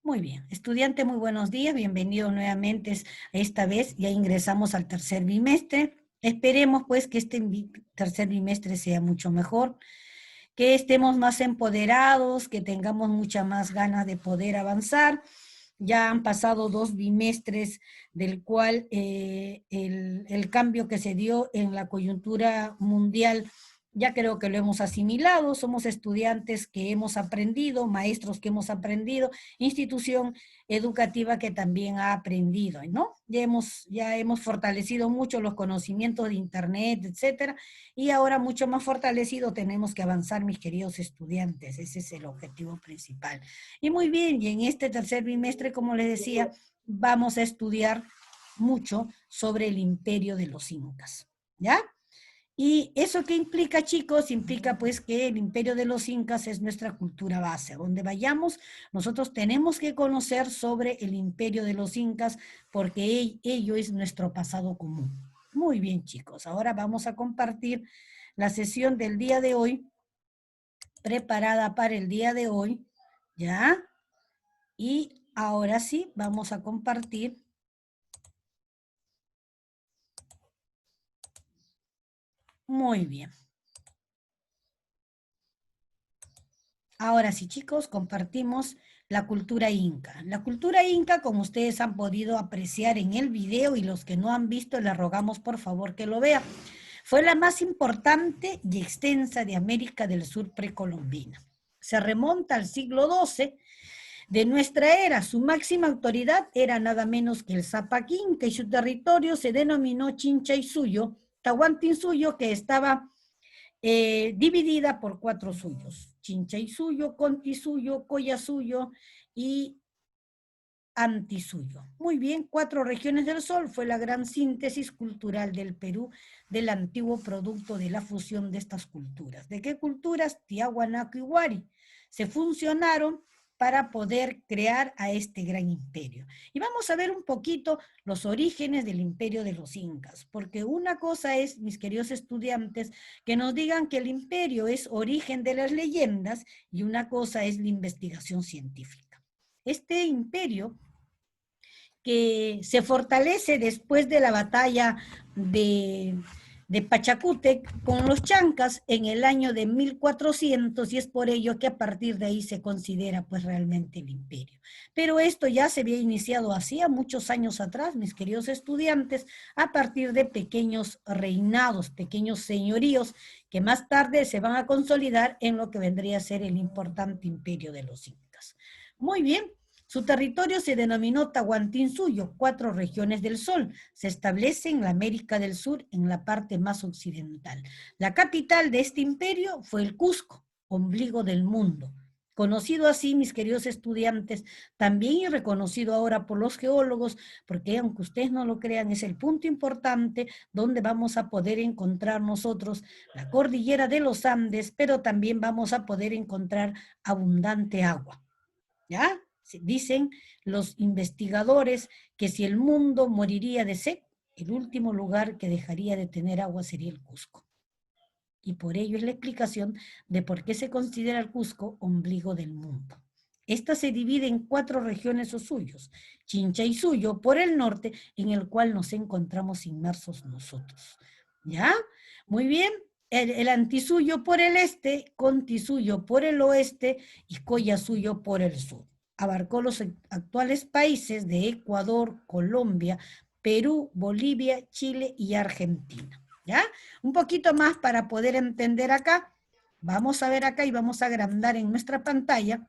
Muy bien. Estudiante, muy buenos días. Bienvenido nuevamente. Esta vez ya ingresamos al tercer bimestre. Esperemos pues que este tercer bimestre sea mucho mejor, que estemos más empoderados, que tengamos mucha más ganas de poder avanzar. Ya han pasado 2 bimestres del cual el cambio que se dio en la coyuntura mundial ya creo que lo hemos asimilado, somos estudiantes que hemos aprendido, maestros que hemos aprendido, institución educativa que también ha aprendido, ¿no? Ya hemos fortalecido mucho los conocimientos de Internet, etcétera, y ahora mucho más fortalecido tenemos que avanzar, mis queridos estudiantes, ese es el objetivo principal. Y muy bien, y en este tercer bimestre, como les decía, vamos a estudiar mucho sobre el imperio de los incas, ¿ya? ¿Y eso qué implica, chicos? Implica pues que el imperio de los incas es nuestra cultura base. A donde vayamos, nosotros tenemos que conocer sobre el imperio de los incas porque ello es nuestro pasado común. Muy bien, chicos. Ahora vamos a compartir la sesión del día de hoy, preparada para el día de hoy, ¿ya? Y ahora sí, vamos a compartir. Muy bien. Ahora sí, chicos, compartimos la cultura inca. La cultura inca, como ustedes han podido apreciar en el video y los que no han visto, les rogamos por favor que lo vean. Fue la más importante y extensa de América del Sur precolombina. Se remonta al siglo XII de nuestra era. Su máxima autoridad era nada menos que el Zapac Inca y su territorio se denominó Chinchaysuyo, Tahuantinsuyo, que estaba dividida por 4 suyos: Chinchaysuyo, Contisuyo, Collasuyo y Antisuyo. Muy bien, 4 regiones del sol fue la gran síntesis cultural del Perú, del antiguo producto de la fusión de estas culturas. ¿De qué culturas? Tiahuanaco y Huari. Se funcionaron para poder crear a este gran imperio. Y vamos a ver un poquito los orígenes del imperio de los incas, porque una cosa es, mis queridos estudiantes, que nos digan que el imperio es origen de las leyendas y una cosa es la investigación científica. Este imperio que se fortalece después de la batalla de Pachacútec con los chancas en el año de 1400 y es por ello que a partir de ahí se considera pues realmente el imperio. Pero esto ya se había iniciado hacía muchos años atrás, mis queridos estudiantes, a partir de pequeños reinados, pequeños señoríos que más tarde se van a consolidar en lo que vendría a ser el importante imperio de los incas. Muy bien. Su territorio se denominó Tahuantinsuyo, 4 regiones del Sol. Se establece en la América del Sur, en la parte más occidental. La capital de este imperio fue el Cusco, ombligo del mundo. Conocido así, mis queridos estudiantes, también y reconocido ahora por los geólogos, porque aunque ustedes no lo crean, es el punto importante donde vamos a poder encontrar nosotros la cordillera de los Andes, pero también vamos a poder encontrar abundante agua. ¿Ya? Dicen los investigadores que si el mundo moriría de sed, el último lugar que dejaría de tener agua sería el Cusco. Y por ello es la explicación de por qué se considera el Cusco ombligo del mundo. Esta se divide en 4 regiones o suyos: Chinchaysuyo por el norte, en el cual nos encontramos inmersos nosotros. ¿Ya? Muy bien. El Antisuyo por el este, Contisuyo por el oeste y Collasuyo por el sur. Abarcó los actuales países de Ecuador, Colombia, Perú, Bolivia, Chile y Argentina. ¿Ya? Un poquito más para poder entender acá. Vamos a ver acá y vamos a agrandar en nuestra pantalla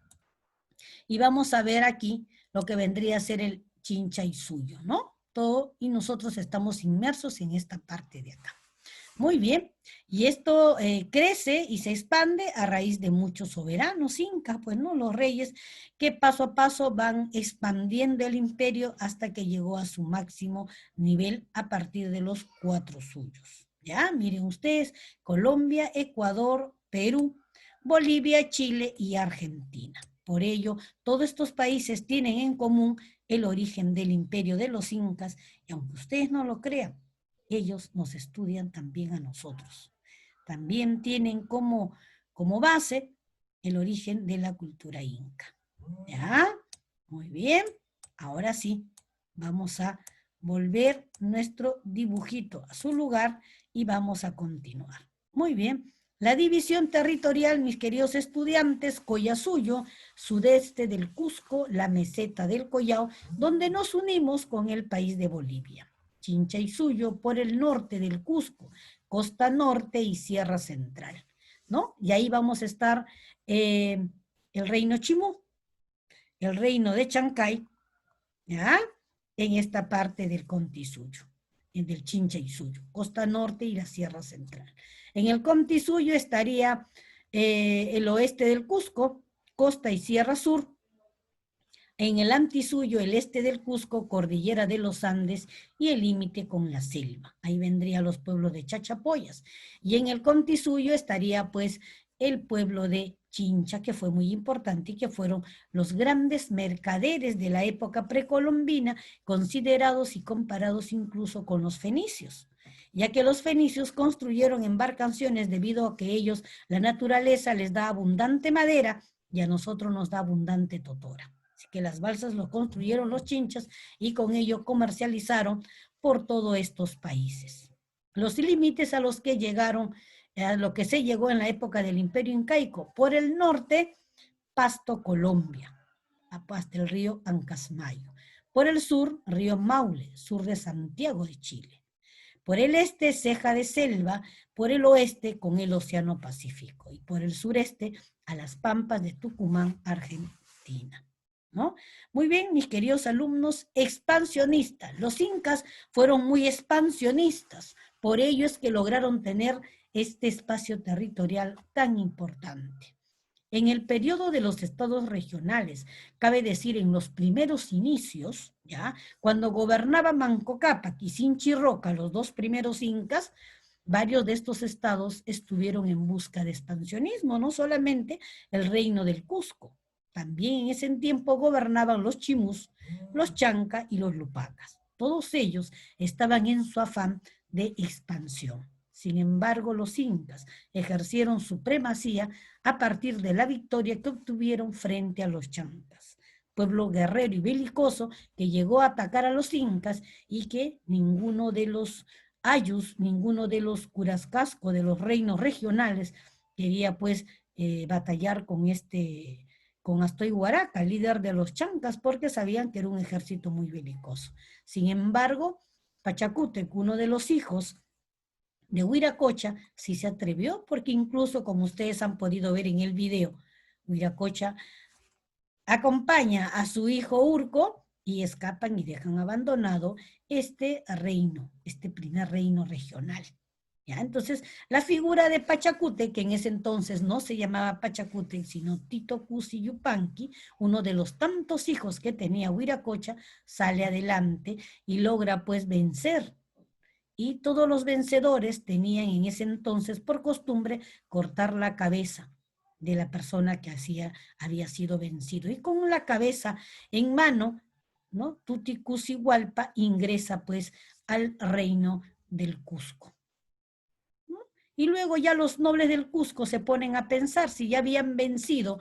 y vamos a ver aquí lo que vendría a ser el Chinchaysuyo, ¿no? Todo, y nosotros estamos inmersos en esta parte de acá. Muy bien, y esto crece y se expande a raíz de muchos soberanos incas, pues no, los reyes que paso a paso van expandiendo el imperio hasta que llegó a su máximo nivel a partir de los 4 suyos. Ya, miren ustedes, Colombia, Ecuador, Perú, Bolivia, Chile y Argentina. Por ello, todos estos países tienen en común el origen del imperio de los incas, y aunque ustedes no lo crean, ellos nos estudian también a nosotros. También tienen como base el origen de la cultura inca. ¿Ya? Muy bien, ahora sí, vamos a volver nuestro dibujito a su lugar y vamos a continuar. Muy bien, la división territorial, mis queridos estudiantes, Collasuyo, sudeste del Cusco, la meseta del Collao, donde nos unimos con el país de Bolivia. Chinchaysuyo por el norte del Cusco, costa norte y sierra central, ¿no? Y ahí vamos a estar el reino Chimú, el reino de Chancay, ¿ya? En esta parte del Contisuyo, del Chincha y Suyo, costa norte y la Sierra Central. En el Contisuyo estaría el oeste del Cusco, costa y Sierra Sur. En el Antisuyo, el este del Cusco, cordillera de los Andes y el límite con la selva. Ahí vendrían los pueblos de Chachapoyas. Y en el Contisuyo estaría pues el pueblo de Chincha, que fue muy importante y que fueron los grandes mercaderes de la época precolombina, considerados y comparados incluso con los fenicios, ya que los fenicios construyeron embarcaciones debido a que ellos, la naturaleza les da abundante madera y a nosotros nos da abundante totora. Así que las balsas lo construyeron los chinchas y con ello comercializaron por todos estos países. Los límites a los que llegaron, a lo que se llegó en la época del Imperio Incaico, por el norte, Pasto, Colombia, hasta el río Ancasmayo. Por el sur, río Maule, sur de Santiago de Chile. Por el este, ceja de selva, por el oeste, con el Océano Pacífico, y por el sureste, a las pampas de Tucumán, Argentina. ¿No? Muy bien, mis queridos alumnos, expansionistas. Los incas fueron muy expansionistas, por ello es que lograron tener este espacio territorial tan importante. En el periodo de los estados regionales, cabe decir en los primeros inicios, ¿ya? Cuando gobernaba Manco Cápac y Sinchi Roca, los dos primeros incas, varios de estos estados estuvieron en busca de expansionismo, no solamente el reino del Cusco, también en ese tiempo gobernaban los chimús, los chanca y los lupacas. Todos ellos estaban en su afán de expansión. Sin embargo, los incas ejercieron supremacía a partir de la victoria que obtuvieron frente a los chancas, pueblo guerrero y belicoso que llegó a atacar a los incas y que ninguno de los ayus, ninguno de los curascasco de los reinos regionales quería pues batallar con Astoy Huaraca, líder de los chancas, porque sabían que era un ejército muy belicoso. Sin embargo, Pachacútec, uno de los hijos de Huiracocha, sí se atrevió, porque incluso, como ustedes han podido ver en el video, Huiracocha acompaña a su hijo Urco y escapan y dejan abandonado este reino, este primer reino regional. ¿Ya? Entonces, la figura de Pachacútec, que en ese entonces no se llamaba Pachacútec, sino Tito Cusi Yupanqui, uno de los tantos hijos que tenía Huiracocha, sale adelante y logra pues vencer. Y todos los vencedores tenían en ese entonces por costumbre cortar la cabeza de la persona que había sido vencido. Y con la cabeza en mano, ¿no? Tuti Cusi Hualpa ingresa pues al reino del Cusco. Y luego ya los nobles del Cusco se ponen a pensar si ya habían vencido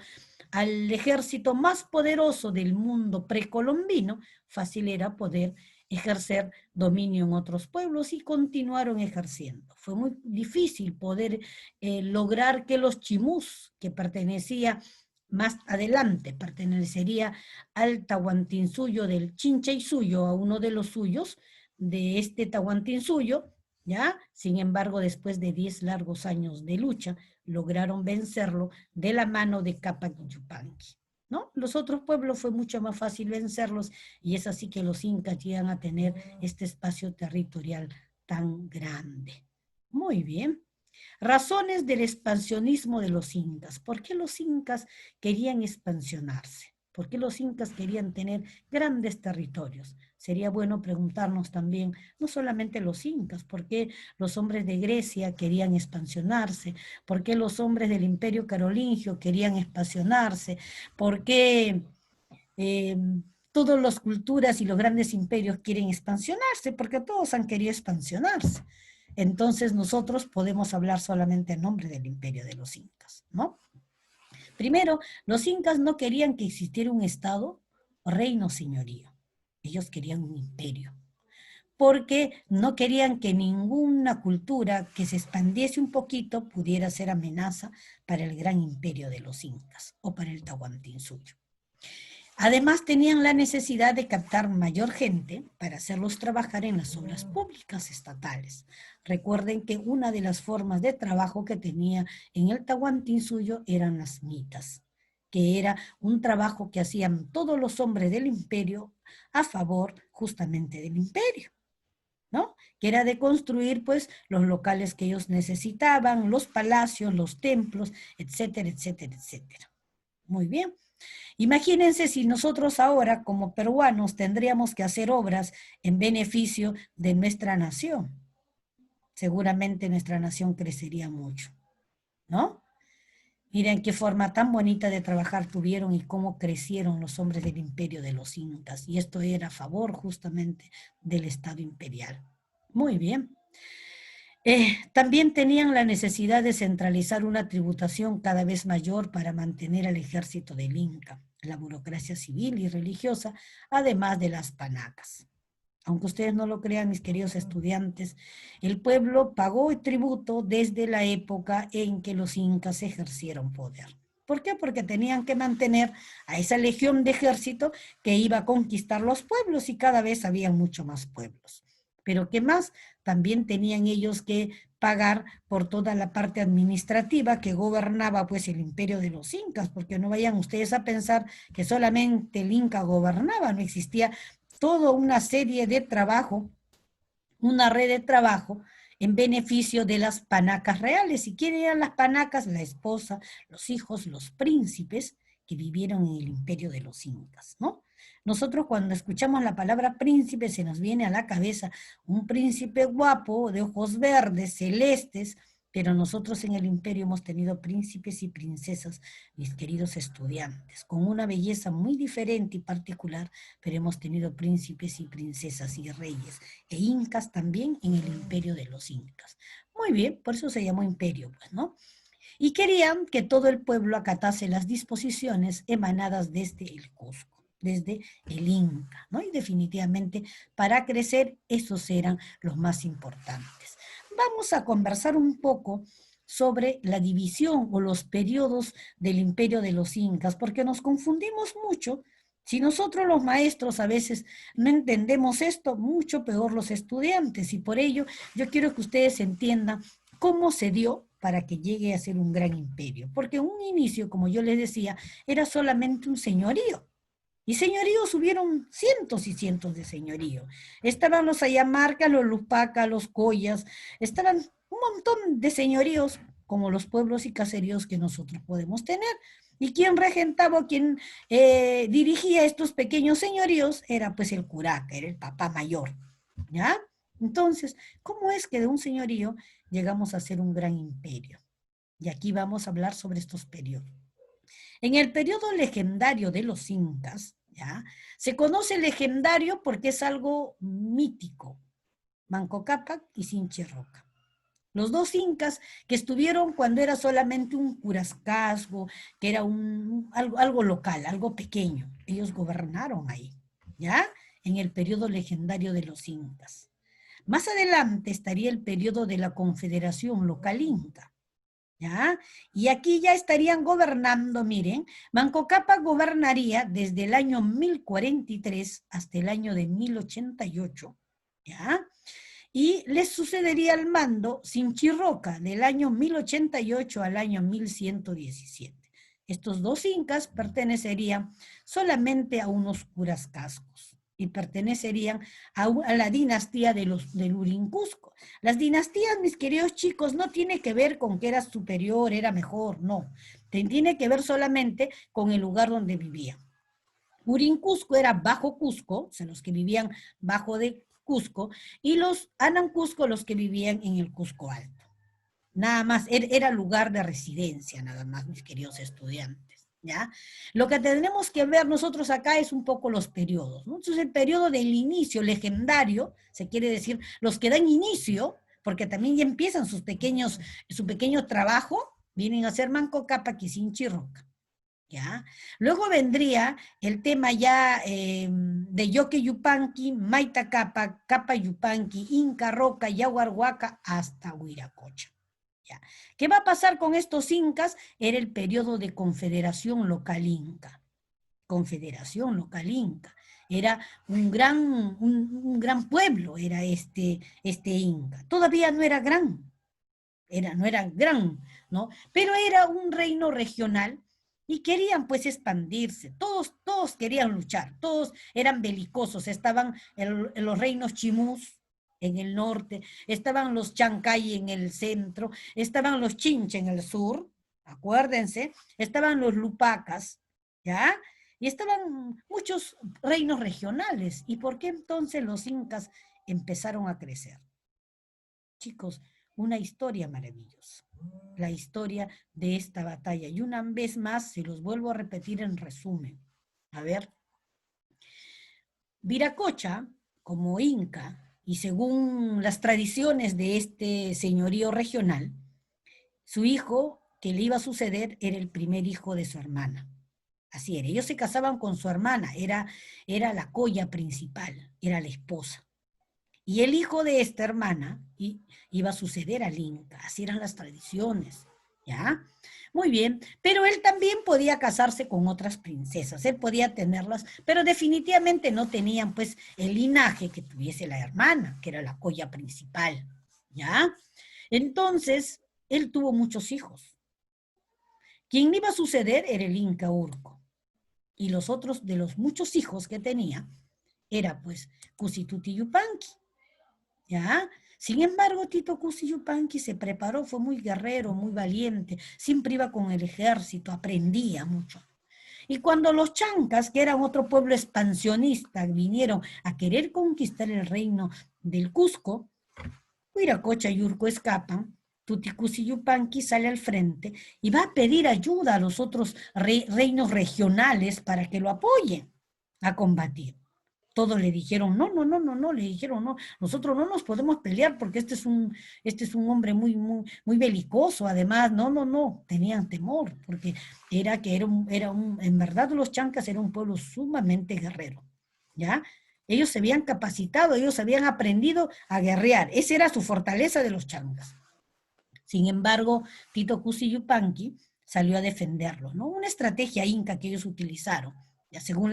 al ejército más poderoso del mundo precolombino, fácil era poder ejercer dominio en otros pueblos y continuaron ejerciendo. Fue muy difícil poder lograr que los chimús, que pertenecía más adelante, pertenecería al Tahuantinsuyo del Chinchaysuyo, a uno de los suyos, de este Tahuantinsuyo, ¿ya? Sin embargo, después de 10 largos años de lucha, lograron vencerlo de la mano de Cápac Yupanqui, ¿no? Los otros pueblos fue mucho más fácil vencerlos y es así que los incas llegan a tener este espacio territorial tan grande. Muy bien. Razones del expansionismo de los incas. ¿Por qué los incas querían expansionarse? ¿Por qué los incas querían tener grandes territorios? Sería bueno preguntarnos también, no solamente los incas, ¿por qué los hombres de Grecia querían expansionarse? ¿Por qué los hombres del Imperio Carolingio querían expansionarse? ¿Por qué eh, todas las culturas y los grandes imperios quieren expansionarse? Porque todos han querido expansionarse. Entonces nosotros podemos hablar solamente en nombre del imperio de los incas, ¿no? Primero, los incas no querían que existiera un Estado reino señorío. Ellos querían un imperio, porque no querían que ninguna cultura que se expandiese un poquito pudiera ser amenaza para el gran imperio de los incas o para el Tahuantinsuyo. Además, tenían la necesidad de captar mayor gente para hacerlos trabajar en las obras públicas estatales. Recuerden que una de las formas de trabajo que tenía en el Tahuantinsuyo eran las mitas, que era un trabajo que hacían todos los hombres del imperio a favor justamente del imperio, ¿no? Que era de construir, pues, los locales que ellos necesitaban, los palacios, los templos, etcétera, etcétera, etcétera. Muy bien. Imagínense si nosotros ahora, como peruanos, tendríamos que hacer obras en beneficio de nuestra nación. Seguramente nuestra nación crecería mucho, ¿no? Miren qué forma tan bonita de trabajar tuvieron y cómo crecieron los hombres del imperio de los incas. Y esto era a favor justamente del Estado imperial. Muy bien. También tenían la necesidad de centralizar una tributación cada vez mayor para mantener al ejército del Inca, la burocracia civil y religiosa, además de las panacas. Aunque ustedes no lo crean, mis queridos estudiantes, el pueblo pagó el tributo desde la época en que los incas ejercieron poder. ¿Por qué? Porque tenían que mantener a esa legión de ejército que iba a conquistar los pueblos y cada vez había mucho más pueblos. Pero ¿qué más? También tenían ellos que pagar por toda la parte administrativa que gobernaba pues el imperio de los incas, porque no vayan ustedes a pensar que solamente el inca gobernaba, no existía toda una serie de trabajo, una red de trabajo en beneficio de las panacas reales. ¿Y quiénes eran las panacas? La esposa, los hijos, los príncipes que vivieron en el imperio de los incas, ¿no? Nosotros cuando escuchamos la palabra príncipe se nos viene a la cabeza un príncipe guapo, de ojos verdes, celestes, pero nosotros en el imperio hemos tenido príncipes y princesas, mis queridos estudiantes, con una belleza muy diferente y particular, pero hemos tenido príncipes y princesas y reyes e incas también en el imperio de los incas. Muy bien, por eso se llamó imperio, pues, ¿no? Y querían que todo el pueblo acatase las disposiciones emanadas desde el Cusco, desde el Inca, ¿no? Y definitivamente para crecer esos eran los más importantes. Vamos a conversar un poco sobre la división o los periodos del imperio de los incas, porque nos confundimos mucho. Si nosotros los maestros a veces no entendemos esto, mucho peor los estudiantes, y por ello yo quiero que ustedes entiendan cómo se dio para que llegue a ser un gran imperio. Porque un inicio, como yo les decía, era solamente un señorío. Y señoríos hubieron cientos y cientos de señoríos. Estaban los ayamarcas, los lupacas, los collas, estaban un montón de señoríos como los pueblos y caseríos que nosotros podemos tener. Y quien regentaba, quien dirigía estos pequeños señoríos era pues el curaca, era el papá mayor, ¿ya? Entonces, ¿cómo es que de un señorío llegamos a ser un gran imperio? Y aquí vamos a hablar sobre estos periodos. En el periodo legendario de los incas, ¿ya? Se conoce legendario porque es algo mítico, Manco Cápac y Sinchi Roca. Los dos incas que estuvieron cuando era solamente un curascazgo, que era algo local, algo pequeño. Ellos gobernaron ahí, ¿ya? En el periodo legendario de los incas. Más adelante estaría el periodo de la Confederación Local Inca, ¿ya? Y aquí ya estarían gobernando, miren, Manco Cápac gobernaría desde el año 1043 hasta el año de 1088, ¿ya? Y les sucedería al mando Sinchi Roca del año 1088 al año 1117. Estos dos incas pertenecerían solamente a unos curas cascos y pertenecerían a la dinastía del Urincusco. Las dinastías, mis queridos chicos, no tiene que ver con que era superior, era mejor, no. Tiene que ver solamente con el lugar donde vivían. Urincusco era bajo Cusco, o sea, los que vivían bajo de Cusco, y los Anancusco, los que vivían en el Cusco Alto. Nada más, era lugar de residencia, nada más, mis queridos estudiantes, ¿ya? Lo que tenemos que ver nosotros acá es un poco los periodos, ¿no? Entonces, el periodo del inicio legendario, se quiere decir, los que dan inicio, porque también ya empiezan su pequeño trabajo, vienen a ser Manco Cápac y Sinchi Roca. ¿ya? Luego vendría el tema ya de Yoque Yupanqui, Maita Capa, Capa Yupanqui, Inca Roca, Yaguarhuaca, hasta Huiracocha. ¿Ya? ¿Qué va a pasar con estos incas? Era el periodo de confederación local inca. Confederación local inca. Era un gran pueblo, era este inca. Todavía no era gran, no era gran, ¿no? Pero era un reino regional y querían pues expandirse. Todos querían luchar, todos eran belicosos. Estaban los reinos chimús en el norte, estaban los chancay en el centro, estaban los chinche en el sur, acuérdense, estaban los lupacas, ¿ya? Y estaban muchos reinos regionales. ¿Y por qué entonces los incas empezaron a crecer? Chicos, una historia maravillosa, la historia de esta batalla. Y una vez más, se los vuelvo a repetir en resumen. A ver, Viracocha, como inca, y según las tradiciones de este señorío regional, su hijo que le iba a suceder era el primer hijo de su hermana. Así era, ellos se casaban con su hermana, era la colla principal, era la esposa. Y el hijo de esta hermana iba a suceder al Inca, así eran las tradiciones, ¿ya? Muy bien, pero él también podía casarse con otras princesas, él podía tenerlas, pero definitivamente no tenían pues el linaje que tuviese la hermana, que era la colla principal, ¿ya? Entonces, él tuvo muchos hijos. Quien iba a suceder era el Inca Urco, y los otros de los muchos hijos que tenía era pues Cusituti Yupanqui, ¿ya? Sin embargo, Tito Cusi Yupanqui se preparó, fue muy guerrero, muy valiente, siempre iba con el ejército, aprendía mucho. Y cuando los chancas, que eran otro pueblo expansionista, vinieron a querer conquistar el reino del Cusco, Huiracocha y Urco escapan, Tuticusi Yupanqui sale al frente y va a pedir ayuda a los otros reinos regionales para que lo apoyen a combatir. Todos le dijeron, no, no, no, no, no, le dijeron, no, nosotros no nos podemos pelear porque este es un hombre muy belicoso, además, no, no, no, tenían temor, porque en verdad los chancas eran un pueblo sumamente guerrero, ¿ya? Ellos se habían capacitado, ellos habían aprendido a guerrear, esa era su fortaleza de los chancas. Sin embargo, Tito Cusi Yupanqui salió a defenderlo, ¿no? Una estrategia inca que ellos utilizaron, ya según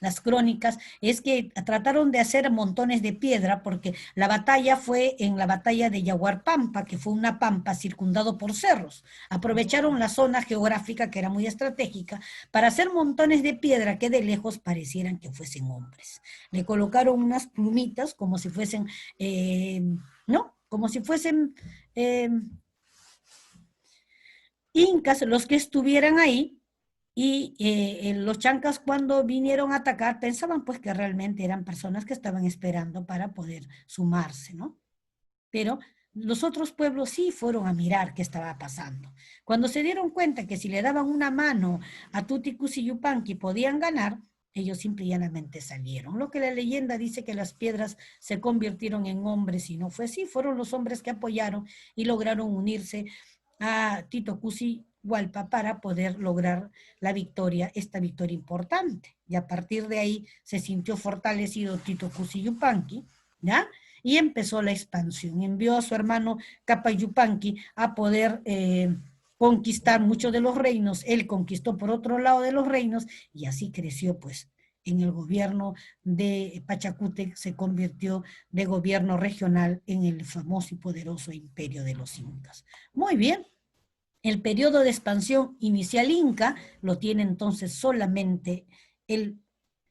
las crónicas, es que trataron de hacer montones de piedra porque la batalla fue en la batalla de Yaguarpampa, que fue una pampa circundado por cerros. Aprovecharon la zona geográfica que era muy estratégica para hacer montones de piedra que de lejos parecieran que fuesen hombres. Le colocaron unas plumitas como si fuesen, ¿no? Como si fuesen incas los que estuvieran ahí y los chancas cuando vinieron a atacar pensaban pues que realmente eran personas que estaban esperando para poder sumarse, ¿no? Pero los otros pueblos sí fueron a mirar qué estaba pasando. Cuando se dieron cuenta que si le daban una mano a Tuticus y Yupanqui podían ganar, ellos simple y llanamente salieron. Lo que la leyenda dice que las piedras se convirtieron en hombres y no fue así, fueron los hombres que apoyaron y lograron unirse a Tito Cusi Hualpa para poder lograr la victoria, esta victoria importante. Y a partir de ahí se sintió fortalecido Tito Cusi Yupanqui, ¿ya? Y empezó la expansión. Envió a su hermano Capa Yupanqui a poder conquistar muchos de los reinos. Él conquistó por otro lado de los reinos y así creció pues en el gobierno de Pachacútec, se convirtió de gobierno regional en el famoso y poderoso imperio de los incas. Muy bien, el periodo de expansión inicial inca lo tiene entonces solamente el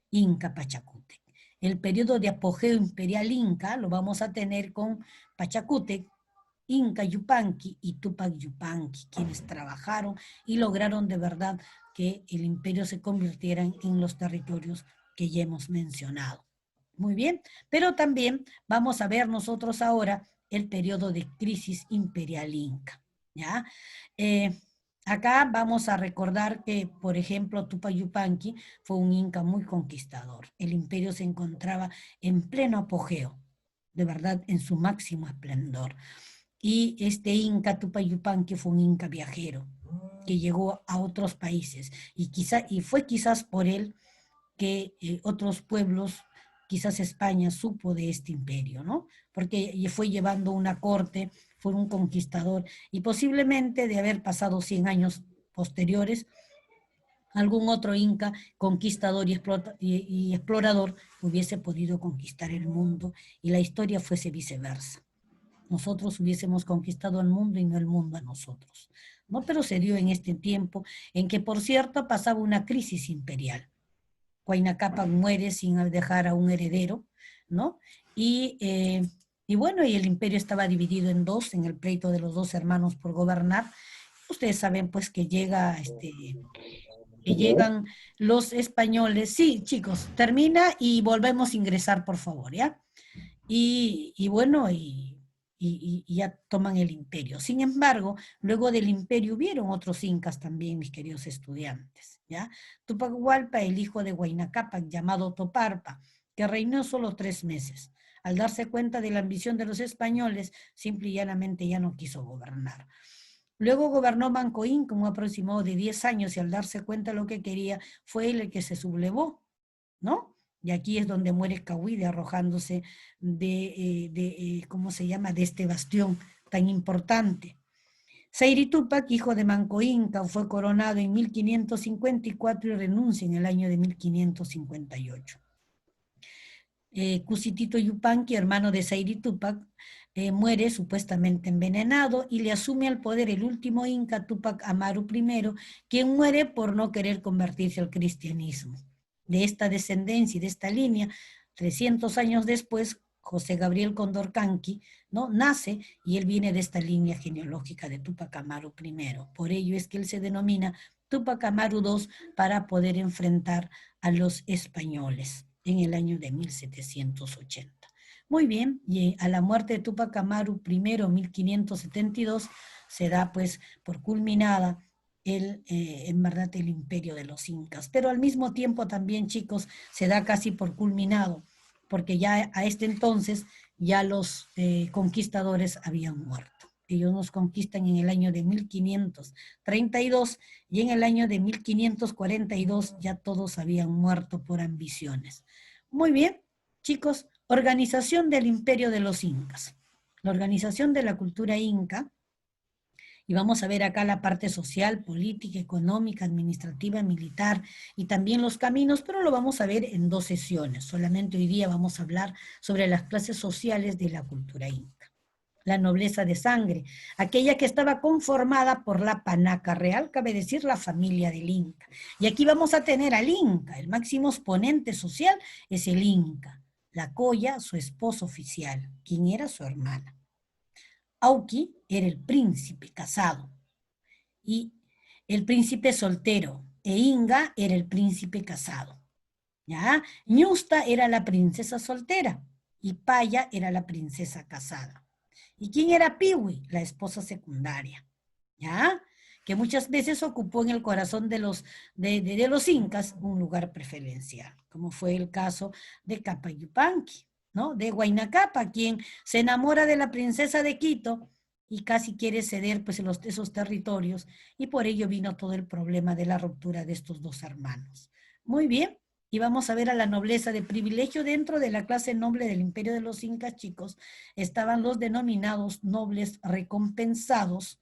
Inca Pachacútec. El periodo de apogeo imperial inca lo vamos a tener con Pachacútec, Inca Yupanqui y Tupac Yupanqui, quienes trabajaron y lograron de verdad que el imperio se convirtiera en los territorios que ya hemos mencionado. Muy bien, pero también vamos a ver nosotros ahora el periodo de crisis imperial inca, ¿ya? Acá vamos a recordar que, por ejemplo, Tupac Yupanqui fue un inca muy conquistador. El imperio se encontraba en pleno apogeo, de verdad, en su máximo esplendor. Y este inca Tupac Yupanqui fue un inca viajero. que llegó a otros países. Y fue quizás por él que otros pueblos, quizás España, supo de este imperio, ¿no? Porque fue llevando una corte, fue un conquistador, y posiblemente de haber pasado 100 años posteriores, algún otro inca conquistador y explorador hubiese podido conquistar el mundo y la historia fuese viceversa. Nosotros hubiésemos conquistado el mundo y no el mundo a nosotros, ¿no? Pero se dio en este tiempo en que, por cierto, pasaba una crisis imperial. Huayna Cápac muere sin dejar a un heredero, ¿no? Y, eh, y bueno, y el imperio estaba dividido en dos, en el pleito de los dos hermanos por gobernar. Ustedes saben pues que llegan los españoles. Sí, chicos, termina y volvemos a ingresar, por favor, ¿ya? Y bueno, y ya toman el imperio. Sin embargo, luego del imperio hubieron otros incas también, mis queridos estudiantes, ¿ya? Tupac Hualpa, el hijo de Huayna Cápac, llamado Toparpa, que reinó solo 3 meses. Al darse cuenta de la ambición de los españoles, simple y llanamente ya no quiso gobernar. Luego gobernó Mancoín como aproximado de 10 años y al darse cuenta de lo que quería, fue él el que se sublevó, ¿no? Y aquí es donde muere Cahuide arrojándose ¿cómo se llama?, de este bastión tan importante. Sayri Tupac, hijo de Manco Inca, fue coronado en 1554 y renuncia en el año de 1558. Cusitito Yupanqui, hermano de Sayri Tupac, muere supuestamente envenenado y le asume al poder el último inca, Tupac Amaru I, quien muere por no querer convertirse al cristianismo. De esta descendencia y de esta línea, 300 años después, José Gabriel Condorcanqui, ¿no?, nace y él viene de esta línea genealógica de Tupac Amaru I. Por ello es que él se denomina Tupac Amaru II para poder enfrentar a los españoles en el año de 1780. Muy bien, y a la muerte de Tupac Amaru I, 1572, se da pues por culminada en verdad el imperio de los incas. Pero al mismo tiempo también, chicos, se da casi por culminado, porque ya a este entonces ya los conquistadores habían muerto. Ellos nos conquistan en el año de 1532 y en el año de 1542 ya todos habían muerto por ambiciones. Muy bien, chicos, organización del imperio de los incas. La organización de la cultura inca, y vamos a ver acá la parte social, política, económica, administrativa, militar y también los caminos, pero lo vamos a ver en 2 sesiones. Solamente hoy día vamos a hablar sobre las clases sociales de la cultura inca. La nobleza de sangre, aquella que estaba conformada por la panaca real, cabe decir la familia del Inca. Y aquí vamos a tener al Inca, el máximo exponente social es el Inca. La Colla, su esposo oficial, quien era su hermana. Auqui era el príncipe casado y el príncipe soltero, e Inga era el príncipe casado. ¿Ya? Ñusta era la princesa soltera y Paya era la princesa casada. ¿Y quién era Piwi? La esposa secundaria, ¿ya? Que muchas veces ocupó en el corazón de los incas un lugar preferencial, como fue el caso de Capayupanqui, ¿no? De Huayna Cápac, quien se enamora de la princesa de Quito y casi quiere ceder pues esos territorios, y por ello vino todo el problema de la ruptura de estos dos hermanos. Muy bien. Y vamos a ver a la nobleza de privilegio dentro de la clase noble del imperio de los incas, chicos. Estaban los denominados nobles recompensados,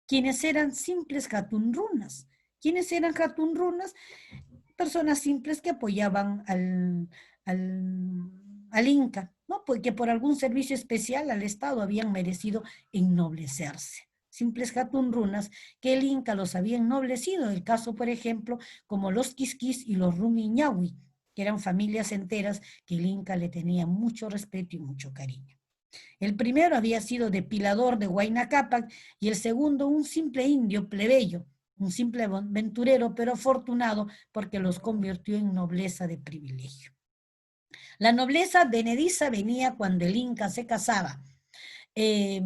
quienes eran simples jatunrunas. ¿Quiénes eran jatunrunas? Personas simples que apoyaban al Inca, ¿no? Porque por algún servicio especial al Estado habían merecido ennoblecerse. Simples jatunrunas que el Inca los había ennoblecido. El caso, por ejemplo, como los Quisquis y los Rumiñahui, que eran familias enteras que el Inca le tenía mucho respeto y mucho cariño. El primero había sido depilador de Huayna Cápac y el segundo un simple indio plebeyo, un simple aventurero, pero afortunado porque los convirtió en nobleza de privilegio. La nobleza venediza venía cuando el Inca se casaba eh,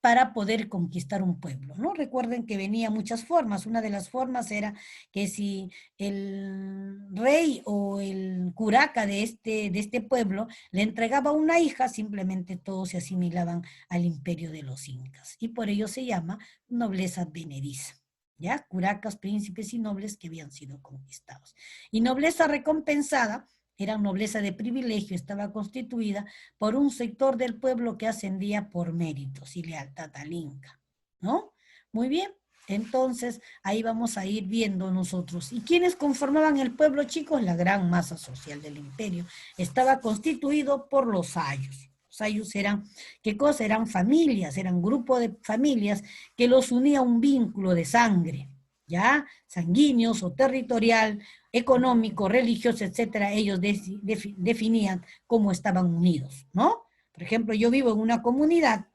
para poder conquistar un pueblo, ¿no? Recuerden que venía muchas formas. Una de las formas era que si el rey o el curaca de este pueblo le entregaba una hija, simplemente todos se asimilaban al imperio de los incas. Y por ello se llama nobleza venediza. ¿ya? Curacas, príncipes y nobles que habían sido conquistados. Y nobleza recompensada era nobleza de privilegio, estaba constituida por un sector del pueblo que ascendía por méritos y lealtad al Inca, ¿no? Muy bien, entonces ahí vamos a ir viendo nosotros. ¿Y quiénes conformaban el pueblo, chicos? La gran masa social del imperio. Estaba constituido por los ayos. Los ayos eran, ¿qué cosa? Eran familias, eran grupos de familias que los unía un vínculo de sangre, ¿ya? Sanguíneos o territorial, económico, religioso, etcétera. Ellos definían cómo estaban unidos, ¿no? Por ejemplo, yo vivo en una comunidad.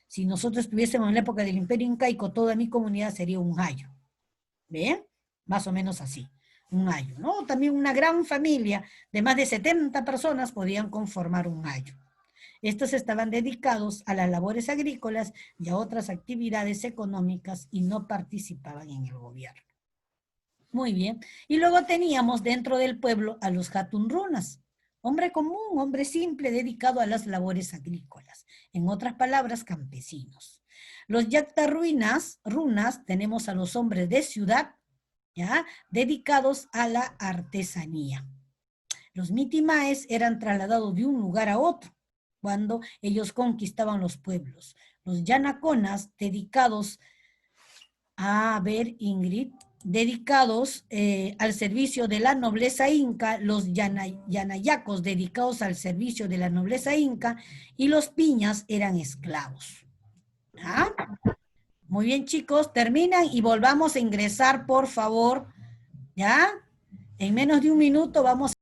Si nosotros estuviésemos en la época del Imperio Incaico, toda mi comunidad sería un ayo. ¿Bien? Más o menos así, un ayo, ¿no? También una gran familia de más de 70 personas podían conformar un ayo. Estos estaban dedicados a las labores agrícolas y a otras actividades económicas y no participaban en el gobierno. Muy bien. Y luego teníamos dentro del pueblo a los jatunrunas, hombre común, hombre simple, dedicado a las labores agrícolas. En otras palabras, campesinos. Los yactarruinas, runas, tenemos a los hombres de ciudad, ¿ya? Dedicados a la artesanía. Los mitimaes eran trasladados de un lugar a otro cuando ellos conquistaban los pueblos. Los yanaconas, dedicados a ver, Ingrid, dedicados al servicio de la nobleza inca, los yanayacos dedicados al servicio de la nobleza inca, y los piñas eran esclavos. ¿Ah? Muy bien, chicos, terminan y volvamos a ingresar, por favor, ¿ya? En menos de un minuto vamos